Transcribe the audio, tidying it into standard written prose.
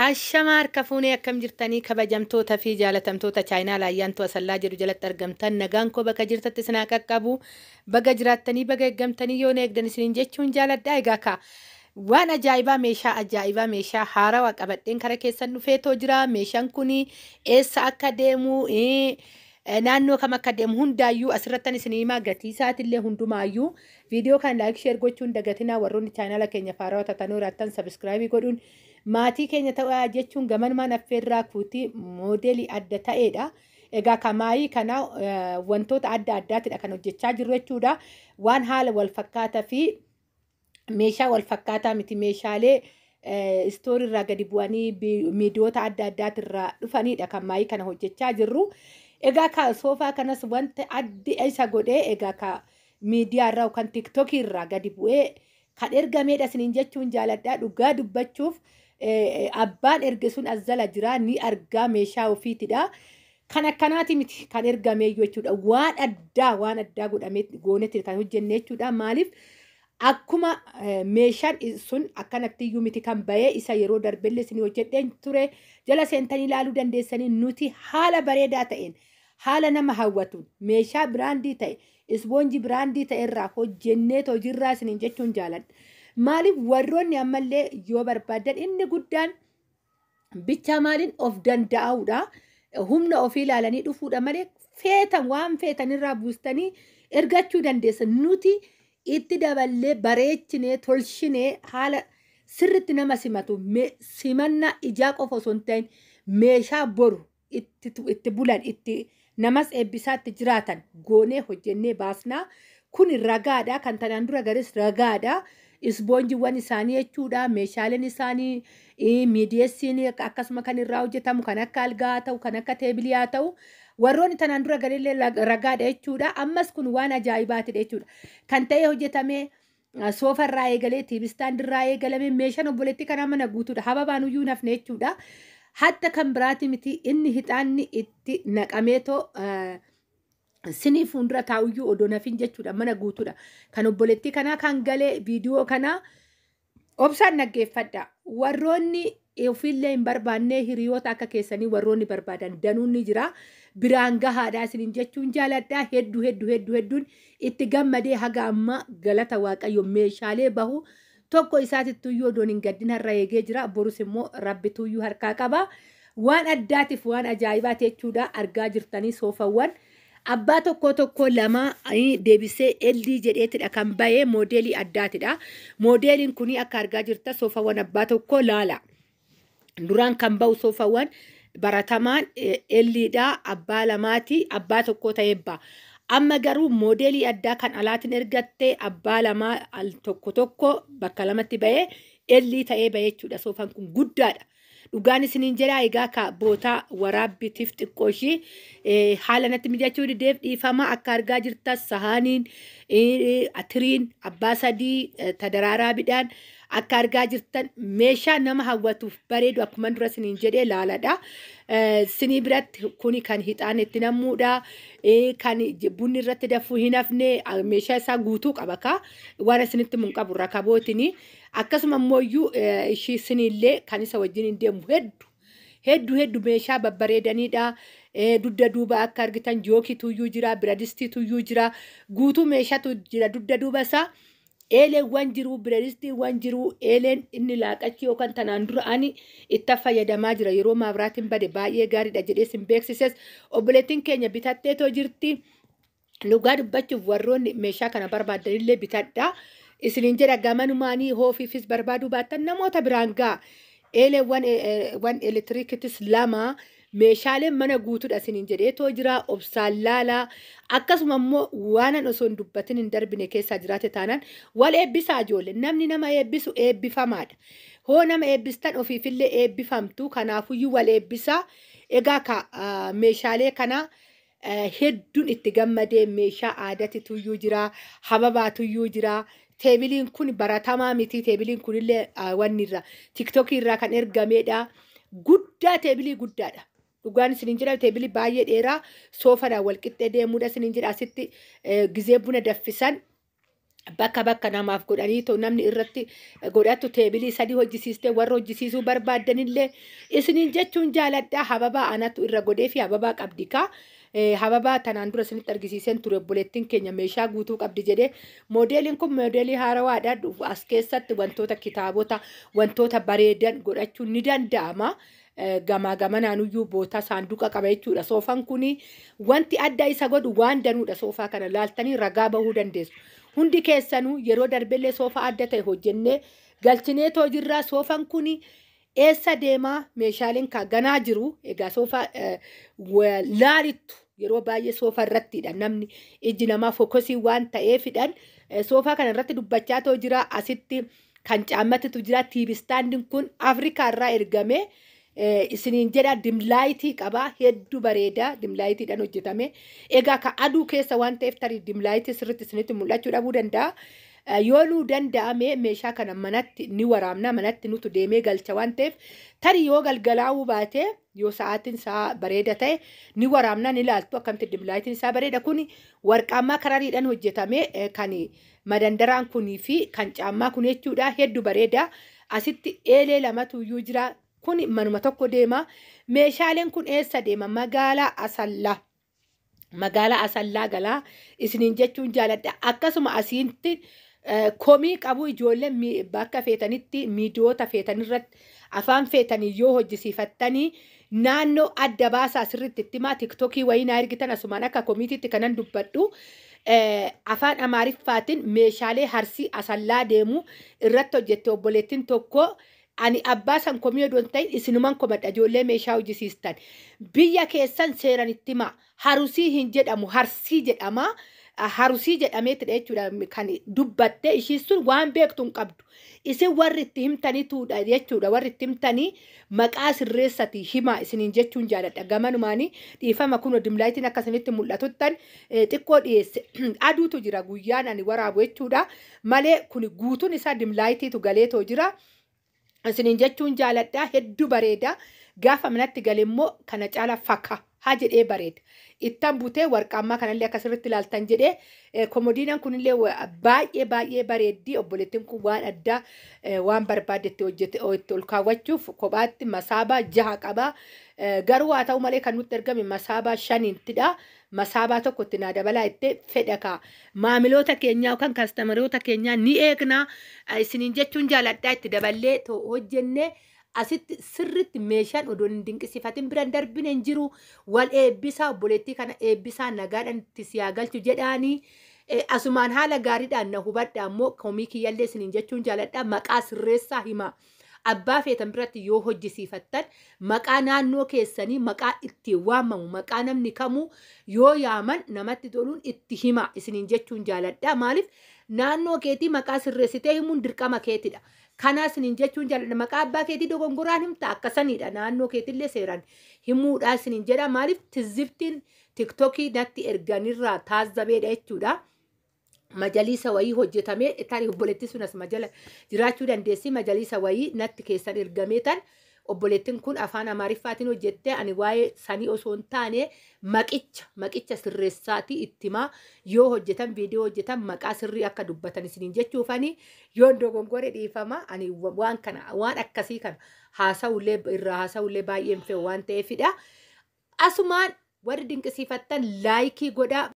Ashamaar kafuunee akkam jirtanii kabajamtoota fi jaalatamtoota chaayinaa laayyaantu asallaa jedhu jalatti argamtan nagaan koo bakka jirtatti sinaa qaqqabu baga jiraattanii baga eeggamtanii yoo eegdan isiniin jechuun jaaladhaa egaa waan ajaa'ibaa meeshaa haarawaa qabadheen kara keessan dhufeetoo jira meeshaan kun eessa akka deemu naannoo kam akka deemu hundaayyuu asirrattan isinii himaa gatii isaatillee hundumaayyuu viidiyoo kan laayik sheer gochuun dagatinaa warroonni chaayinaala keenya haarawaa tatanuu raattan sabiskiraabii godhuun maatii keenya ta'aa jechuun gamanumaan affeerraa kuutii moodeelii adda ta'eedha. Egaa kamaayii kana wantoota adda addaatidha kan hojjechaa jirru jechuudha. Waan haala wal fakkaataa fi meeshaa wal fakkaataa miti meeshaalee istooriirraa gadi bu'anii miidiyoota adda addaatirraa dhufanidha kan maayii kana hojjechaa jirru. Egaa soofaa kanas wanti addi isa godhee egaa miidiyaarraa yookaan tiiktokiirraa gadi bu'ee kan ergameedha isiniin jechuun jaaladhaa dhugaa dubbachuuf. Abbaan erge sun as jala jira ni argaa meeshaa ofiitidha. Kan akkanaati miti kan ergamee jechuudha. Waan addaa godhamee goonetti kan hojjenne jechuudha. Maaliif akkuma meeshaan sun akkanatti iyyuu miti kan bahee isa yeroo darbellee isin hojjedheen ture jala seentanii ilaaluu dandeessanii nuti haala bareedaa ta'een haala nama hawwatuun meeshaa biraandii ta'e ispoonjii biraandii ta'e irraa hojjennee hojiirraa isiniin jechuun jaaladha. Maaliif warroonni ammallee yoo barbaadan inni guddaan bicha maaliin of danda'uudha. Humna ofii ilaalanii dhufuudha malee feetan waan feetanirraa buustanii ergachuu dandeessan. Nuti itti daballee bareechinee tolshinee haala sirritti nama simatu simannaa ijaa qofa osoo hin ta'in meeshaa boru itti bulan itti namas eebbisaatti jiraatan goonee hojjennee baasnaa. Kun ragaadha kan tanaan dura garis ragaadha. Ispoonjiiwwan isaanii jechuudha meeshaaleen isaanii miidiyeessiin akkasuma kan irraa hojjetamu kan akka algaa ta'u kan akka teebilii haa ta'u warroonni tanaan dura galillee ragaadha jechuudha. Ammas kun waan ajaa'ibaatidha jechuudha. Kan ta'ee hojjetamee soofarraa eegalee tiibistaandirraa eegalamee meeshaan obboleettii kanaa mana guutuudha. Hababaan iyyuu nafne jechuudha. Hatta kan biraati miti inni hixaanni itti naqameetoo sinii fuuldura taa'uyyuu odoo nafin jechuudha mana guutuudha. Kan obboleettii kanaa kan galee viidiyoo kanaa obsaan dhaggeeffadha. Warroonni ofiillee hin barbaanne hiriyoota akka keessanii warroonni barbaadan danuun ni jira. Biraan gahaadhaa isiniin jechuun jaaladhaa hedduun itti gammadee haga amma galata waaqayyo meeshaalee bahu tokko isaatittuyyuu odoon hin gaddin har'a eegee jira. Borus immoo rabbituyyuu harkaa qaba. Waan addaatiif waan ajaa'ibaati jechuudha argaa jirtanii soofawwan. Abbaa tokko lama deebisee LD jedheetidha kan bahee moodeelii addaatidha. Moodeeliin kuni akka argaa jirta soofawwan abbaa tokko laala. Duraan kan bahu soofawwan baratamaan LDdha abbaa lamaati abbaa tokko ta'ee baha. Amma garuu moodeelii addaa kan alaatiin ergattee abbaa lamaa al tokko bakka lamatti bahee LD ta'ee bahee jechuudha. Soofaan kun guddaadha. Dhugaan isiniin jedhaa egaa bootaa waraabbiitiif xiqqoo ishii haala natti mijachuu dideef dhiifama akka argaa jirta sahaaniin tiriin abbaa sadii tadaraaraa bidhaan akka argaa jirtan meeshaa nama hawwatuuf bareedu akkuma dura isiniin jedhee laaladha. Sinii biratti kuni kan hixaan itti namuudha. Kan bunni irratti dafuu hin hafne meeshaa isaa guutuu qaba waan isinitti mun qabu rakabootini. Akkasuma immoo ishii sinillee kan isa wajjin hin deemu hedduu meeshaa babbareedaniidha. Dugda duuba akka argitan jookiituyyuu jira biradistiituyyuu jira guutuu meeshaatu jira dugda duuba isaa. Eeleewwan jiru biradistiiwwan jiru eeleen inni laaqachii yookaan tanaan dura ani itti fayyadamaa jira yeroo maabiraatiin bade baay'ee gaariidha jedhee sin beeksises obboleettiin keenya bitatteetoo jirti. Dhugaa dubbachuuf warroonni meeshaa kana barbaadanillee bitadha. Isiniin jedha gamanumaanii hoofiifis barbaaduu baattan namoota biraan ga'a. Eeleewwan elektiriikitis lama meeshaaleen mana guutuudha isiniin jedheetoo jira obsaan laalaa. Akkasuma immoo waanan osoo hin dubbatin hin darbine keessaa jiraate taanaan wal eebbisaa ijoollee namni nama eebbisu eebbifamaadha. Hoo nama eebbistan ofiifillee eebbifamtu kanaafuyyuu wal eebbisaa. Egaa meeshaalee kana hedduun itti gammadee meeshaa aadaatiituyyuu jira hababaatuyyuu jira. Teebiliin kun baratamaa miti. Teebiliin kunillee wanni irraa tiktokii irraa kan ergameedha. Guddaa teebilii guddaadha. Dhugaan isiniin jedha teebilii baay'ee dheeraa soofadhaan walqixxee deemuudha isiniin jedha asitti gizee buna daffisan bakka namaaf godhanii too namni irratti godhatu teebilii sadii hojjisiistee warra hojjisiisuu barbaadanillee isiniin jechuun jaaladhaa hababaa anatu irra godhee fi hababaa qabdi kaa hababaa tanaan dura isinitti argisiiseen ture obboleettiin keenya meeshaa guutuu qabdi jedhee moodeeliin kun moodeelii haarawaadha as keessatti wantoota kitaabota wantoota bareedan godhachuun ni danda'ama. Gamaa gamanaanuyyuu boota saanduqa qaba jechuudha. Soofaan kuni wanti adda isa godhu waan danuudha. Soofaa kana laaltanii ragaa bahuu dandeessu. Hundi keessanuu yeroo darbellee soofaa adda ta'e hojjennee galchinee too jirraa. Soofaan kuni eessa deemaa meeshaaleen ganaa jiru. Egaa soofaa laalittu yeroo baay'ee soofaa irrattidha. Namni iji namaa fookosii waan ta'eefidhaan soofaa kana irratti dubbachaa too jira. Asitti kan caammatitu jira. Tiibistaandiin kun Afrikaa irraa ergame. Isiniin jedha dimlaayitii qaba hedduu bareeda dimlaayitiidhaan hojjetame egaa ka aduu keessa waan ta'eef tarii dimlaayitii sirriitti isinitti mul'achuu dhabuu danda'a. Yoo nuu danda'ame meeshaa kana manatti ni waraabna manatti nutu deemee galcha waan ta'eef tarii yoo galgalaa'uu baate yoo sa'aatiin isaa bareeda ta'e ni waraabna ni ilaaltu akkamitti dimlaayitiin isaa bareeda kuni warqaammaa karariidhaan hojjetame kan madandaraan kunii fi kan caammaa kun jechuudha hedduu bareeda asitti eelee lamatu iyyuu jira. Kun manuma tokko deema. Meeshaaleen kun eessa deema? Magaalaa Asallaa galaa isiniin jechuun jaaladha. Akkasuma asitti komii qabu ijoolleen bakka feetanitti miidiyoota feetanirratti afaan feetanii yoo hojjisiifattanii naannoo adda baasaa sirriitti itti himaa tiktokii wayii naa ergitan asumaan akka komiitiitti kanan dubbadhu. Afaan Amaariffaatiin meeshaalee harsii Asallaa deemu irratti hojjette obboleettiin tokko. Ani abbaa san komii odoon ta'in isinumaan komadha ijoollee meeshaa hojjisiistan. Biyya keessan seeran itti himaa. Harusii hin jedhamu harsii jedhama. Harusii jedhameetidha jechuudha kan dubbatte ishiin sun waan beektu hin qabdu. Isin warri itti himtanituudha jechuudha warri itti himtanii maqaa sirreessati himaa isiniin jechuun jaaladha. Gamanumaanii dhiifama kun dimlaayitiin akkasinitti mul'atuttan xiqqoo dhiyeesse. Aduutu jira guyyaan ani waraabu jechuudha. Malee kun guutuun isaa dimlaayitiitu galeetoo jira. Isiniin jechuun jaaladhaa hedduu bareeda gaafa manatti galemmoo kana caala fakka haa jedhee bareeda. Ittan butee warqaammaa kanallee akkasirratti ilaaltan jedhee komodiinaan kunillee baay'ee bareeddii obboleettiin kun waan addaa waan barbaadetti hojjete ol kaawwachuuf kophaatti masaabaa 6 qaba. Garuu haa ta'u malee kan nutti argame masaabaa 5ttidha. Masaabaa tokkotti naa dabalaa itti fedhaka maamiloota keenyaa yookaan kaastamaroota keenyaa ni eegna isiniin jechuun jaaladhaa itti daballee hojjennee asitti sirriitti meeshaan odoo hin dinqisiifatin biraan darbine hin jiru wal eebbisaa obboleettii kana eebbisaa nagaadhaan itti siyaa galchu jedhaanii asumaan haala gaariidhaan na hubadha ammoo komii kiyyallee isiniin jechuun jaaladhaa maqaa sirreessaa himaa. Abbaa feetan biratti yoo hojjisiifattan maqaa naannoo keessanii maqaa ittiin waamamu maqaa namni kamuu yoo yaaman namatti toluun itti hima isiniin jechuun jaaladha. Maaliif naannoo keetii maqaa sirreessitee himuun dirqama keetidha. Kanaa isiniin jechuun jaaladha maqaa abbaa keetii dogongoraan himta akkasanidha naannoo keetillee seeraan himuudha isiniin jedha. Maaliif tizibtiin tiktokii natti erganirraa taazzabeedha jechuudha. Majaliisa wayii hojjetamee tarii obboleettii sunas majala jiraachuu dandeessi majaliisa wayii natti keessan ergameetan obboleettiin kun afaan Amaariffaatiin hojjettee ani waa'ee sanii osoo hin taane maqicha sirreessaatii ittimaa yoo hojjetan viidiyoo hojjetan maqaa sirrii akka dubbatan isiniin jechuufanii yoo dogongore dhiifama ani waan kana waan akkasii kana haasa'ullee baay'een fe'u waan ta'eefidha. Asumaan warri dinqisiifattan laayikii godhaa.